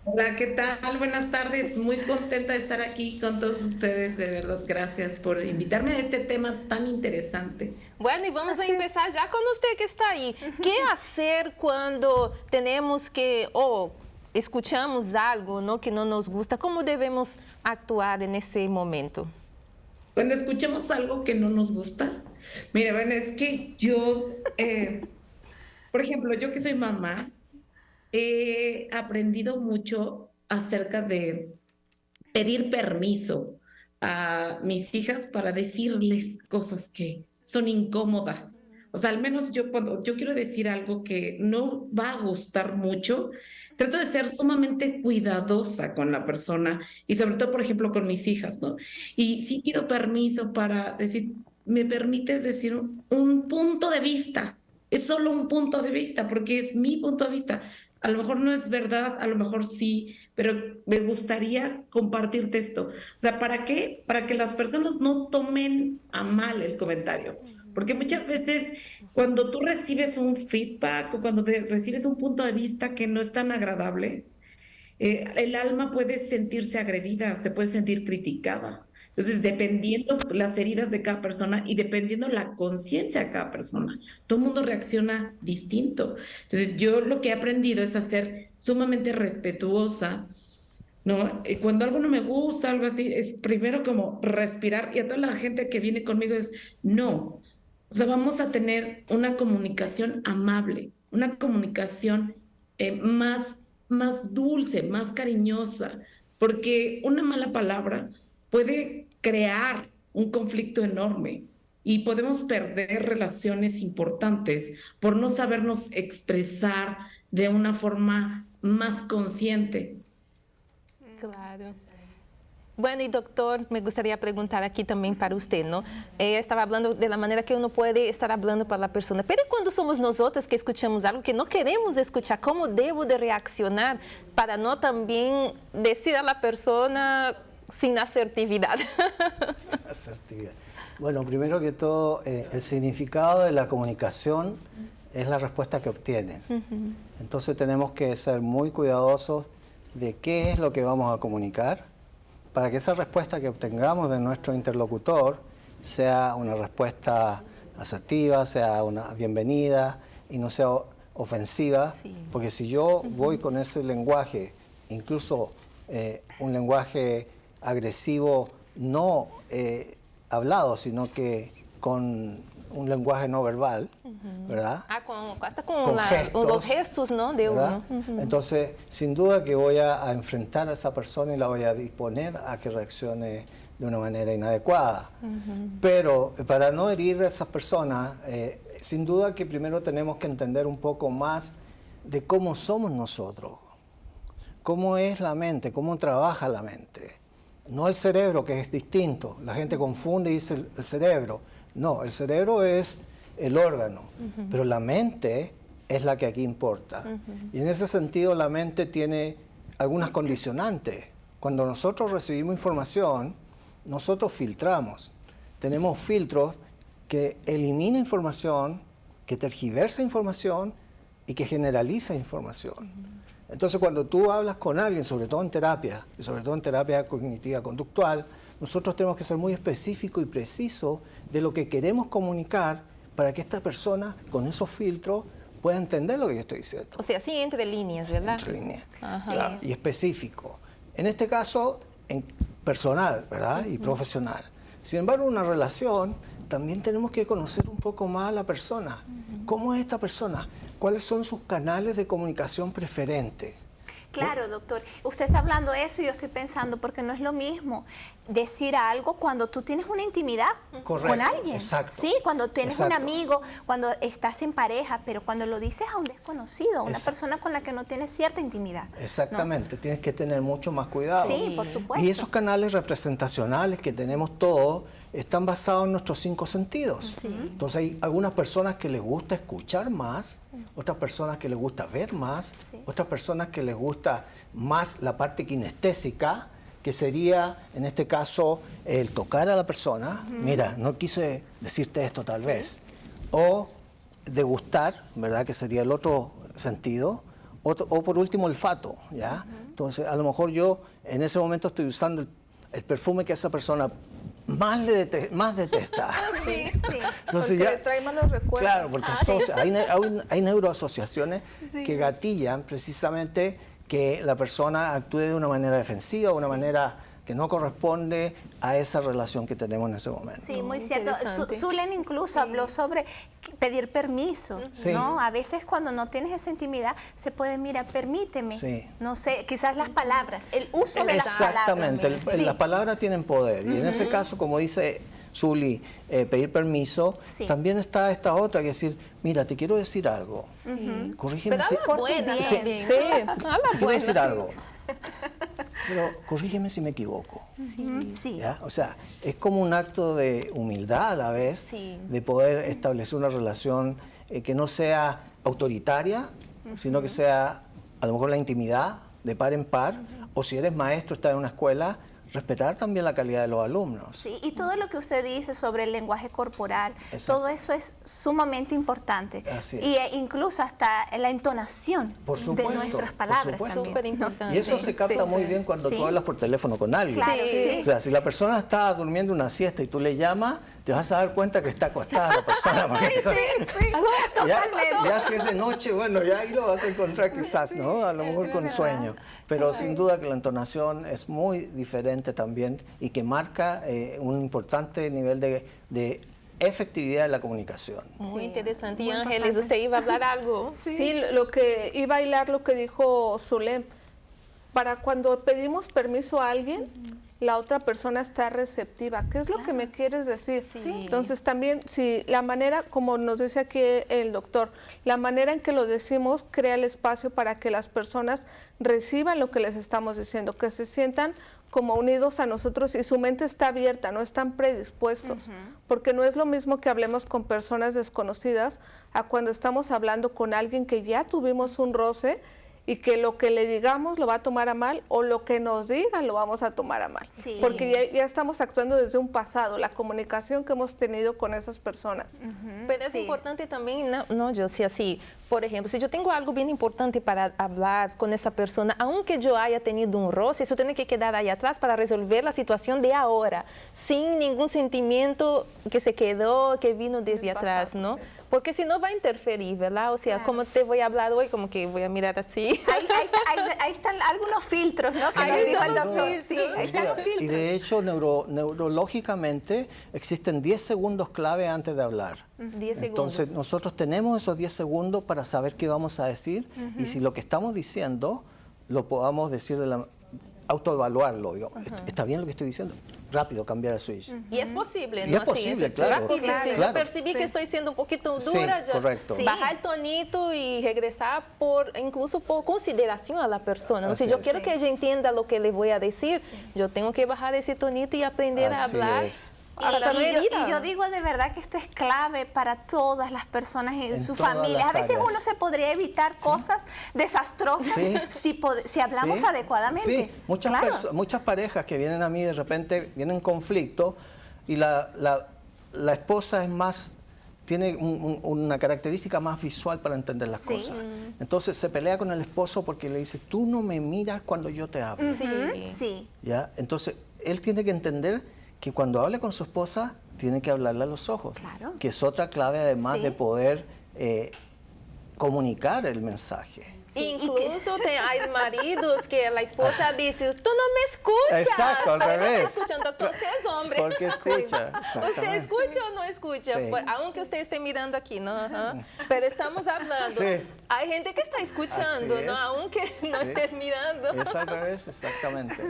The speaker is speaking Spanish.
Hola, ¿qué tal? Buenas tardes. Muy contenta de estar aquí con todos ustedes. De verdad, gracias por invitarme a este tema tan interesante. Bueno, e vamos a Así es. empezar já com você que está aí. Que fazer quando temos que ou escutamos algo no, que não nos gusta? Como devemos actuar nesse momento? Cuando escuchemos algo que no nos gusta, mira, bueno, es que yo, por ejemplo, yo que soy mamá, he aprendido mucho acerca de pedir permiso a mis hijas para decirles cosas que son incómodas. O sea, al menos yo cuando yo quiero decir algo que no va a gustar mucho, trato de ser sumamente cuidadosa con la persona y sobre todo, por ejemplo, con mis hijas, ¿no? Y sí pido permiso para decir, ¿me permites decir un punto de vista? Es solo un punto de vista porque es mi punto de vista. A lo mejor no es verdad, a lo mejor sí, pero me gustaría compartirte esto. O sea, ¿para qué? Para que las personas no tomen a mal el comentario. Porque muchas veces cuando tú recibes un feedback o cuando recibes un punto de vista que no es tan agradable, el alma puede sentirse agredida, se puede sentir criticada. Entonces, dependiendo las heridas de cada persona y dependiendo la conciencia de cada persona, todo el mundo reacciona distinto. Entonces, yo lo que he aprendido es a ser sumamente respetuosa, ¿no? Cuando algo no me gusta, algo así, es primero como respirar y a toda la gente que viene conmigo es, no, o sea, vamos a tener una comunicación amable, una comunicación más dulce, más cariñosa, porque una mala palabra puede crear un conflicto enorme y podemos perder relaciones importantes por no sabernos expresar de una forma más consciente. Claro. Bueno, e doutor, me gostaria de perguntar aqui também para você, não? Estava falando da maneira que uno pode estar falando para a pessoa. Mas quando somos nós outras que escutamos algo que não queremos escutar, como devo de reaccionar para não também dizer a pessoa sem assertividade? Asertividad. Bueno, primero que todo, el significado de la comunicación es la respuesta que obtienes. Entonces tenemos que ser muy cuidadosos de qué es lo que vamos a comunicar para que esa respuesta que obtengamos de nuestro interlocutor sea una respuesta asertiva, sea una bienvenida y no sea ofensiva, sí. Porque si yo voy con ese lenguaje, incluso un lenguaje agresivo no hablado, sino que con un lenguaje no verbal, ¿verdad? Hasta con gestos, los gestos, ¿no? De uno. Entonces, sin duda que voy a enfrentar a esa persona y la voy a disponer a que reaccione de una manera inadecuada. Pero para no herir a esas personas, sin duda que primero tenemos que entender un poco más de cómo somos nosotros, cómo es la mente, cómo trabaja la mente. No el cerebro, que es distinto. La gente confunde y dice el cerebro. No, el cerebro es el órgano, pero la mente es la que aquí importa. Y en ese sentido la mente tiene algunas condicionantes. Cuando nosotros recibimos información, nosotros filtramos. Tenemos filtros que eliminan información, que tergiversa información y que generaliza información. Entonces, cuando tú hablas con alguien, sobre todo en terapia, y sobre todo en terapia cognitiva conductual, nosotros tenemos que ser muy específicos y precisos de lo que queremos comunicar para que esta persona, con esos filtros, pueda entender lo que yo estoy diciendo. O sea, sí, entre líneas, ¿verdad? Entre líneas. Ajá. Claro, y específico. En este caso, personal, ¿verdad? Y profesional. Sin embargo, una relación, también tenemos que conocer un poco más a la persona. ¿Cómo es esta persona? ¿Cuáles son sus canales de comunicación preferentes? Claro, doctor. Usted está hablando de eso y yo estoy pensando, porque no es lo mismo decir algo cuando tú tienes una intimidad Correcto, con alguien. exacto. Sí, cuando tienes Exacto. un amigo, cuando estás en pareja, pero cuando lo dices a un desconocido, a una Exacto. persona con la que no tienes cierta intimidad. Exactamente, ¿no? Tienes que tener mucho más cuidado. Sí, por supuesto. Y esos canales representacionales que tenemos todos están basados en nuestros 5 sentidos. Entonces hay algunas personas que les gusta escuchar más, otras personas que les gusta ver más, otras personas que les gusta más la parte kinestésica, que sería, en este caso, el tocar a la persona. Mira, no quise decirte esto tal vez. O degustar, ¿verdad? Que sería el otro sentido. o por último olfato, ¿ya? Entonces, a lo mejor yo en ese momento estoy usando el perfume que esa persona más detesta. Sí. Entonces Porque ya, le trae malos recuerdos. claro, porque hay neuroasociaciones que gatillan precisamente que la persona actúe de una manera defensiva, de una manera que no corresponde a esa relación que tenemos en ese momento. Sí, muy cierto. Interesante. Zulen incluso habló sobre pedir permiso, Sí. ¿no? A veces cuando no tienes esa intimidad se puede, mira, permíteme, Sí. no sé, quizás las palabras, el uso de las palabras. Exactamente, Sí. las palabras tienen poder y en ese caso, como dice Zuli, pedir permiso, Sí. también está esta otra, que es decir, mira, te quiero decir algo, corrígeme Pero si... a la por tu buena bien. también. Sí. A la Quiero buena, decir sí. algo, pero corrígeme si me equivoco. Sí. ¿Ya? O sea, es como un acto de humildad a la vez, Sí. de poder establecer una relación que no sea autoritaria, sino que sea a lo mejor la intimidad de par en par, o si eres maestro, estás en una escuela, respetar también la calidad de los alumnos. Sí, y todo lo que usted dice sobre el lenguaje corporal, Exacto. todo eso es sumamente importante. Así es. Y incluso hasta la entonación Por de supuesto, nuestras por palabras supuesto. también. Súper importante. Y eso se capta muy bien cuando Sí. tú hablas por teléfono con alguien. Claro, sí. O sea, si la persona está durmiendo una siesta y tú le llamas, te vas a dar cuenta que está acostada la persona. Porque ya si es de noche, bueno, ya ahí lo vas a encontrar quizás, ¿no? A lo mejor con sueño. Pero sin duda que la entonación es muy diferente también y que marca un importante nivel de efectividad de la comunicación. Muy Sí, interesante. Y muy Ángeles, importante. usted iba a hablar algo. Sí, lo que iba a hilar lo que dijo Zulem. Para cuando pedimos permiso a alguien, la otra persona está receptiva. ¿Qué es lo que me quieres decir? Sí. Entonces también, si la manera, como nos dice aquí el doctor, la manera en que lo decimos crea el espacio para que las personas reciban lo que les estamos diciendo, que se sientan como unidos a nosotros y su mente está abierta, no están predispuestos, porque no es lo mismo que hablemos con personas desconocidas a cuando estamos hablando con alguien que ya tuvimos un roce y que lo que le digamos lo va a tomar a mal o lo que nos diga lo vamos a tomar a mal. Sí. Porque ya estamos actuando desde un pasado, la comunicación que hemos tenido con esas personas. Pero es Sí. importante también, no, yo sí, así, por ejemplo, si yo tengo algo bien importante para hablar con esa persona, aunque yo haya tenido un roce, eso tiene que quedar ahí atrás para resolver la situación de ahora, sin ningún sentimiento que se quedó, que vino desde Del atrás, pasado, ¿no? sí. Porque si no va a interferir, ¿verdad? O sea, Claro. como te voy a hablar hoy, como que voy a mirar así. Ahí están algunos filtros, ¿no? Que Ahí nos dijo el están los doctor. filtros. Sí, ahí están los Y filtros. de hecho, neurológicamente existen 10 segundos clave antes de hablar. 10 Entonces, segundos. nosotros tenemos esos 10 segundos para saber qué vamos a decir y si lo que estamos diciendo lo podamos decir autoevaluarlo. Digo, ¿está bien lo que estoy diciendo? Rápido, cambiar el switch. Y es posible, Y ¿no? es posible, Así, claro, rápido, claro, sí. claro. Yo percibí Sí. que estoy siendo un poquito Sí, dura, yo correcto. Sí. bajar el tonito y regresar incluso por consideración a la persona. ¿no? Si Así yo es. quiero que ella entienda lo que le voy a decir, yo tengo que bajar ese tonito y aprender a Así hablar. es. Para no herirla. Y yo digo de verdad que esto es clave para todas las personas en En su todas familia. las A veces áreas. uno se podría evitar cosas desastrosas Sí. si hablamos Sí, adecuadamente. Sí, muchas, Claro. muchas parejas que vienen a mí de repente vienen en conflicto y la esposa es más, tiene una característica más visual para entender las Sí. cosas. Entonces se pelea con el esposo porque le dice, tú no me miras cuando yo te hablo. Sí. Sí. ¿Ya? Entonces él tiene que entender que cuando hable con su esposa tiene que hablarle a los ojos, Claro. que es otra clave además Sí. de poder comunicar el mensaje. Sí, Incluso hay maridos que la esposa dice, tú no me escuchas. Exacto, al Pero no revés. me escuchan, doctor, usted es hombre. Porque escucha, ¿Usted exactamente. escucha o no escucha? Sí. Pues, aunque usted esté mirando aquí, ¿no? Ajá. Pero estamos hablando. Sí. Hay gente que está escuchando, Así ¿no? es. Aunque no Sí. estés mirando. Es al revés, exactamente.